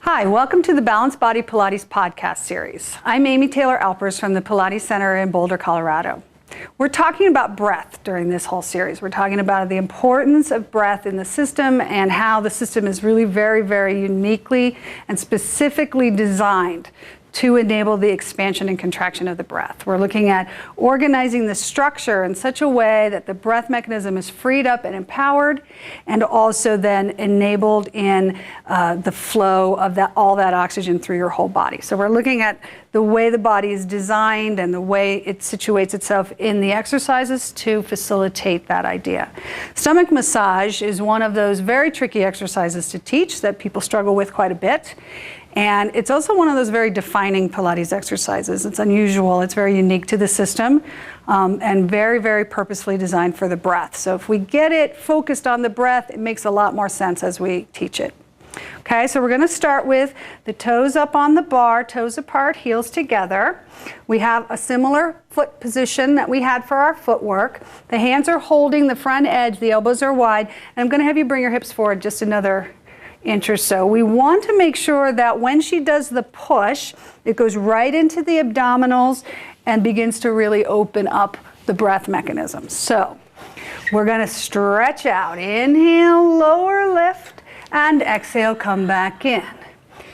Hi, welcome to the Balanced Body Pilates podcast series. I'm Taylor Alpers from the Pilates Center in Boulder, Colorado. We're talking about breath during this whole series. We're talking about the importance of breath in the system and how the system is really very uniquely and specifically designed to enable the expansion and contraction of the breath. We're looking at organizing the structure in such a way that the breath mechanism is freed up and empowered, and also then enabled in the flow of all that oxygen through your whole body. So we're looking at the way the body is designed and the way it situates itself in the exercises to facilitate that idea. Stomach massage is one of those very tricky exercises to teach that people struggle with quite a bit. And it's also one of those very defining Pilates exercises. It's unusual, it's very unique to the system, and very purposefully designed for the breath. So if we get it focused on the breath, it makes a lot more sense as we teach it. Okay, so we're gonna start with the toes up on the bar, toes apart, heels together. We have a similar foot position that we had for our footwork. The hands are holding the front edge, the elbows are wide, and I'm gonna have you bring your hips forward just another inch or so. We want to make sure that when she does the push, it goes right into the abdominals and begins to really open up the breath mechanism. So we're going to stretch out. Inhale, lower lift, and exhale, come back in.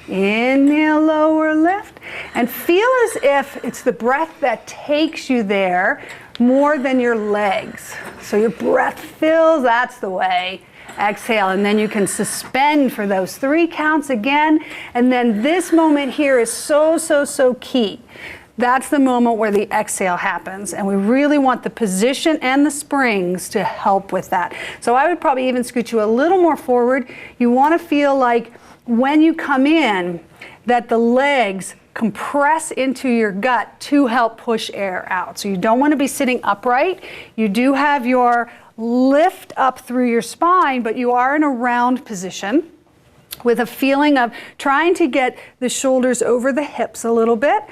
Inhale, lower lift, and feel as if it's the breath that takes you there more than your legs. So your breath fills, that's the way. Exhale, and then you can suspend for those 3 counts again. And then this moment here is so key. That's the moment where the exhale happens, and we really want the position and the springs to help with that. So I would probably even scoot you a little more forward. You want to feel like when you come in that the legs compress into your gut to help push air out. So you don't want to be sitting upright. You do have your lift up through your spine, but you are in a round position with a feeling of trying to get the shoulders over the hips a little bit,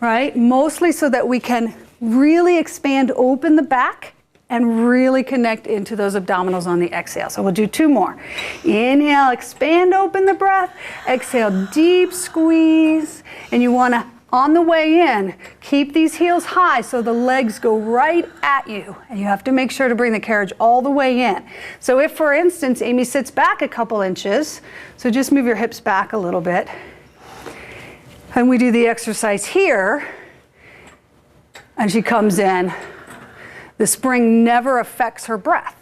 right? Mostly so that we can really expand open the back and really connect into those abdominals on the exhale. So we'll do 2 more. Inhale, expand open the breath. Exhale, deep squeeze. And you want to, on the way in, keep these heels high so the legs go right at you. And you have to make sure to bring the carriage all the way in. So if, for instance, Amy sits back a couple inches, so just move your hips back a little bit, and we do the exercise here, and she comes in, the spring never affects her breath,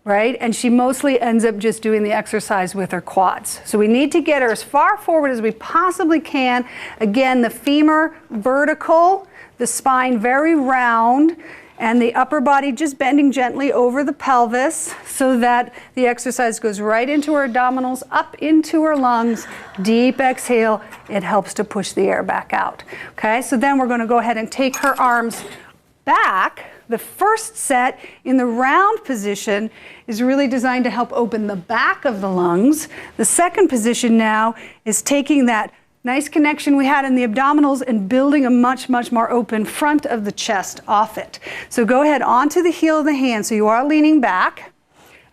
right? And she mostly ends up just doing the exercise with her quads. So we need to get her as far forward as we possibly can. Again, the femur vertical, the spine very round, and the upper body just bending gently over the pelvis so that the exercise goes right into her abdominals, up into her lungs. Deep exhale, it helps to push the air back out. Okay, so then we're gonna go ahead and take her arms back. The first set in the round position is really designed to help open the back of the lungs. The second position now is taking that nice connection we had in the abdominals and building a much more open front of the chest off it. So go ahead onto the heel of the hand. So you are leaning back.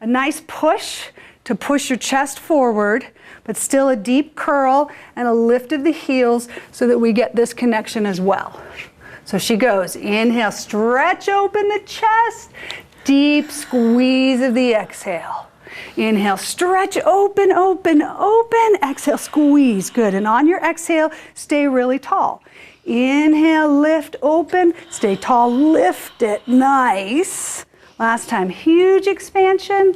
A nice push to push your chest forward, but still a deep curl and a lift of the heels so that we get this connection as well. So she goes, inhale, stretch open the chest, deep squeeze of the exhale. Inhale, stretch, open, exhale, squeeze, good. And on your exhale, stay really tall. Inhale, lift, open, stay tall, lift it, nice. Last time, huge expansion.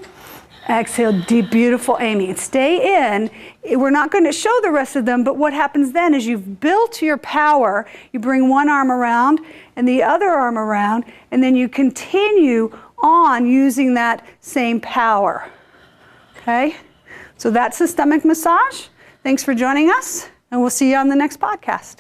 Exhale, deep, beautiful, Amy. Stay in. We're not going to show the rest of them, but what happens then is you've built your power. You bring one arm around and the other arm around, and then you continue on using that same power. Okay? So that's the stomach massage. Thanks for joining us, and we'll see you on the next podcast.